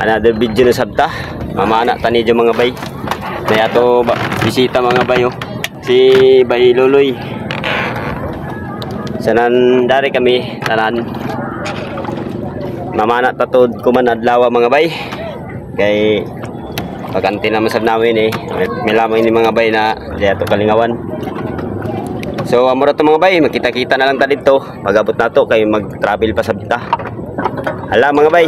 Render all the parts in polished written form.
another video na sabta. Mamana tani dyan mga bay. Kaya to bisita mga bay, oh. Si Bay Luloy. Sanan dari kami tanan. Mamana tatod kuman adlaw mga bay. Kay pagkanti naman sab namin eh. May lamang ini mga bay na diya to Kalingawan. So amura to mga bay, magkita-kita na lang ta dito. Pag-abot na to kay mag-travel pa sabta. Hala mga bay.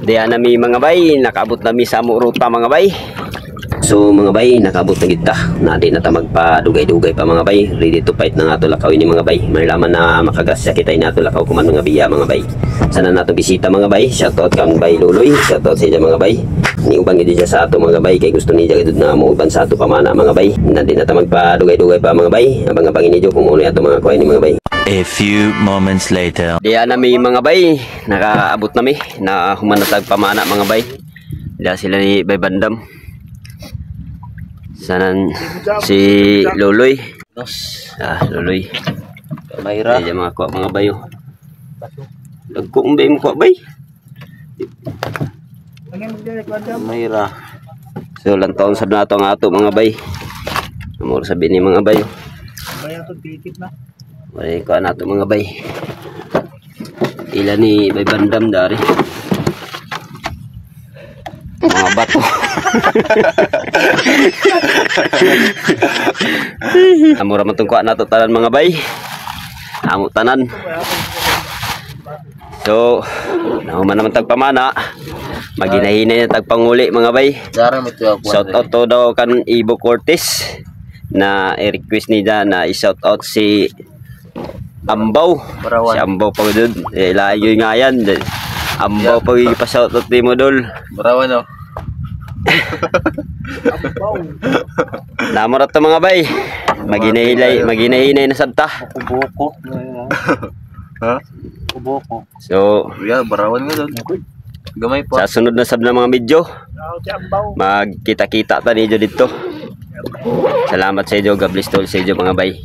Diyan nami mga bay, nakaabot nami sa ruta mga bay. So mga bay, nakaabot na kita. Nadi na ta magpa-dugay-dugay pa mga bay. Ready to fight na nga to lakaw ini mga bay. May laman na makagasya kita na to lakaw kuman mga biya mga bay. Sana nato bisita mga bay. Shoutout kang Bay Luloy. Shoutout sa mga bay. Ni ubang gid siya sa ato mga bay kay gusto niya gid na mo uban sa ato pamana mga bay. Nadi na ta magpa-dugay-dugay pa mga bay. Abang-abang niyo kung ano ato mga kuha ni mga bay. A few moments later. Diyan nami mga bay, nakaabot nami na humanatag pamana mga bay. Diyan sila ni Bay Bandam. Sanan si Luloy. Luloy. Mayra. Diyan mga kuha mga bay. Dagkong bay mo kuha bay. Mayra. So lang taon sa nato ang ato mga bay. Amor sabi ni mga bay. May kuha nato mga bay. Ila ni Bay Bandam dari. Mga bato. Amura man tong kuha nato tanan mga bay. Amo tanan. So, nahuman naman tagpamana. Maginahinay na tagpanguli mga bay. Shout out to daw kan Ibo Cortez na i-request niya na i-shout out si Ambaw. Si Ambaw pa dun. Layo nga yan. Ambaw pa i-shout out ni mo dul. Barawan o. Namurat to mga bay. Maginahinay na sabta. Kubuko. Ha? Kubuko. So, Yeah, barawan nga doon. Gamay pa. sa sunod na sab na mga video, magkita-kita ta ninyo dito. Salamat sa inyo. God bless to all sa inyo mga bay.